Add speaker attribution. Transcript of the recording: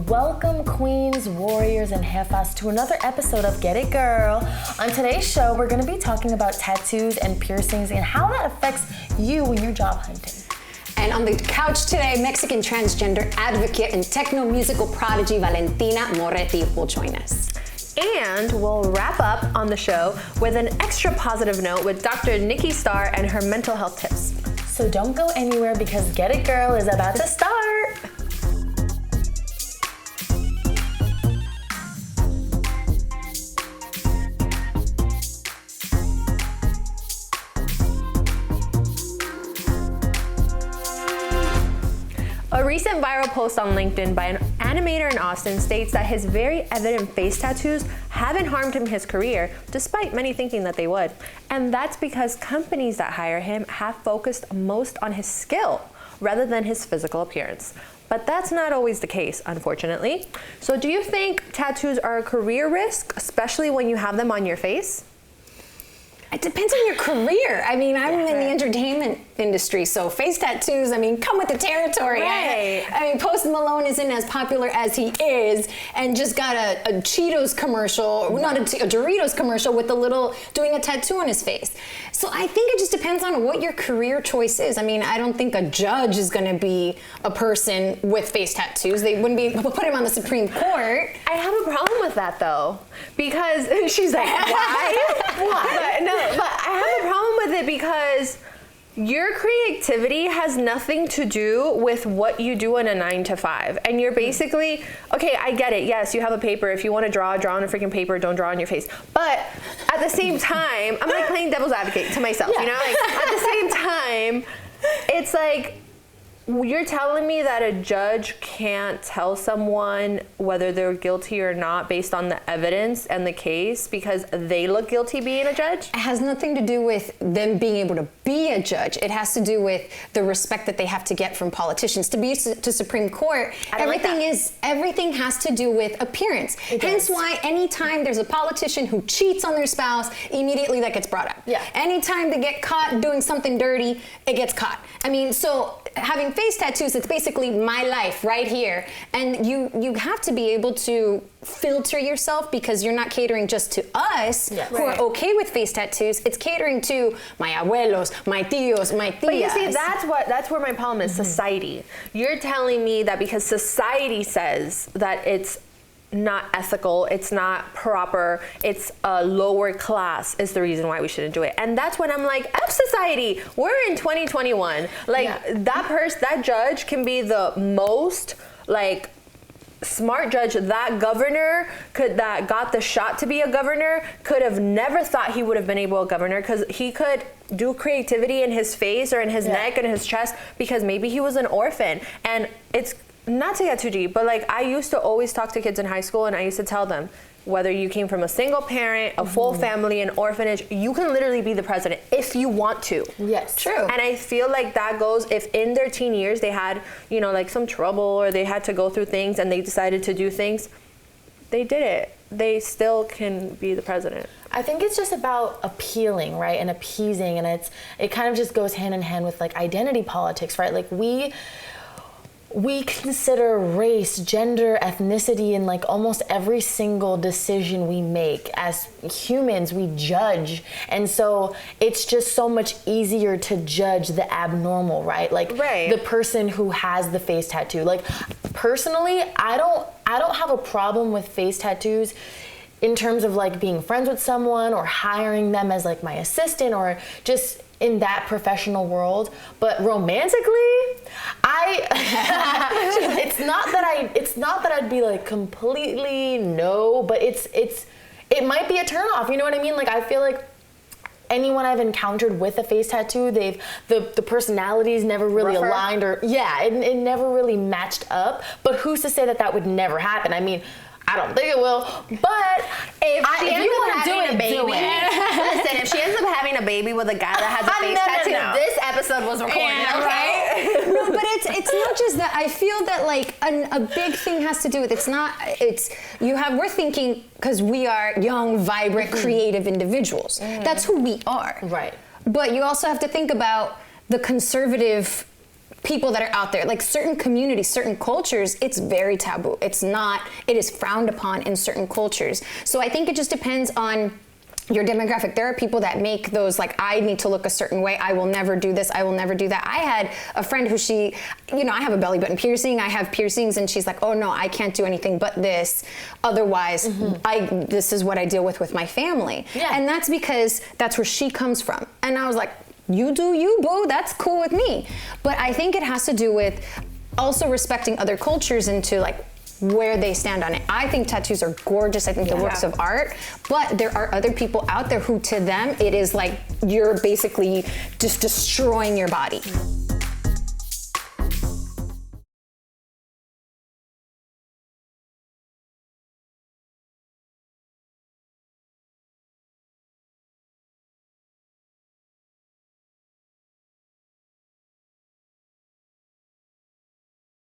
Speaker 1: Welcome, queens, warriors, and jefas, to another episode of Get It Girl. On today's show, we're going to be talking about tattoos and piercings and how that affects you when you're job hunting.
Speaker 2: And on the couch today, Mexican transgender advocate and techno-musical prodigy Valentina Moretti will join us.
Speaker 3: And we'll wrap up on the show with an extra positive note with Dr. Nikki Starr and her mental health tips.
Speaker 1: So don't go anywhere because Get It Girl is about to start.
Speaker 3: A recent viral post on LinkedIn by an animator in Austin states that his very evident face tattoos haven't harmed him in his career, despite many thinking that they would. And that's because companies that hire him have focused most on his skill rather than his physical appearance. But that's not always the case, unfortunately. So do you think tattoos are a career risk, especially when you have them on your face?
Speaker 2: It depends on your career. I mean, I'm in the entertainment industry, so face tattoos, I mean, come with the territory.
Speaker 3: Right.
Speaker 2: I mean, Post Malone isn't as popular as he is and just got a Cheetos commercial, not a Doritos commercial with doing a tattoo on his face. So I think it just depends on what your career choice is. I mean, I don't think a judge is gonna be a person with face tattoos. They wouldn't be able to put him on the Supreme Court.
Speaker 3: I have a problem with that though, because she's like, why? Why? But I have a problem with it because your creativity has nothing to do with what you do in a 9 to 5. And you're basically, okay, I get it. Yes, you have a paper. If you want to draw on a freaking paper, don't draw on your face. But at the same time, I'm like playing devil's advocate to myself, you know? Like, at the same time, it's like, you're telling me that a judge can't tell someone whether they're guilty or not based on the evidence and the case because they look guilty being a judge?
Speaker 2: It has nothing to do with them being able to be a judge. It has to do with the respect that they have to get from politicians. To be to Supreme Court, everything has to do with appearance. Hence why anytime there's a politician who cheats on their spouse, immediately that gets brought up.
Speaker 1: Yeah.
Speaker 2: Anytime they get caught doing something dirty, it gets caught. I mean, so having face tattoos, it's basically my life right here. And you have to be able to filter yourself because you're not catering just to us who are okay with face tattoos. It's catering to my abuelos, my tios, my tias.
Speaker 3: But you see, that's where my problem is, society. You're telling me that because society says that it's not ethical, it's not proper, it's a lower class is the reason why we shouldn't do it. And that's when I'm like, F society, we're in 2021. Like that judge can be the most like smart judge. That governor that got the shot to be a governor could have never thought he would have been able to governor because he could do creativity in his face or in his neck and his chest because maybe he was an orphan. And it's not to get too deep, but like I used to always talk to kids in high school and I used to tell them, whether you came from a single parent, a full family, an orphanage, you can literally be the president if you want to.
Speaker 1: Yes.
Speaker 2: True.
Speaker 3: And I feel like that goes, if in their teen years they had, you know, like some trouble or they had to go through things and they decided to do things, they did it. They still can be the president.
Speaker 1: I think it's just about appealing, right, and appeasing, and it kind of just goes hand in hand with like identity politics, right? Like we consider race, gender, ethnicity in like almost every single decision we make. As humans, we judge. And so it's just so much easier to judge the abnormal, right? Like the person who has the face tattoo. Like personally, I don't have a problem with face tattoos in terms of like being friends with someone or hiring them as like my assistant or just in that professional world. But romantically, it's not that I'd be like completely no, but it might be a turnoff. You know what I mean? Like I feel like anyone I've encountered with a face tattoo, the personalities never really aligned or it never really matched up. But who's to say that would never happen? I mean, I don't think it will, but if you want to do it,
Speaker 3: listen, if she ends up having a baby with a guy that has a face tattoo, this episode was recorded, right?
Speaker 2: No, but it's not just that. I feel that like a big thing has to do with we're thinking because we are young, vibrant, creative individuals. That's who we are.
Speaker 1: Right.
Speaker 2: But you also have to think about the conservative people that are out there. Like certain communities, certain cultures, it's very taboo. It is frowned upon in certain cultures. So I think it just depends on your demographic. There are people that make those like, I need to look a certain way. I will never do this. I will never do that. I had a friend who I have a belly button piercing. I have piercings, and she's like, oh no, I can't do anything but this. Otherwise, this is what I deal with my family. Yeah. And that's because that's where she comes from. And I was like, you do you, boo. That's cool with me. But I think it has to do with also respecting other cultures into like where they stand on it. I think tattoos are gorgeous. I think they're works of art, but there are other people out there who, to them, it is like you're basically just destroying your body.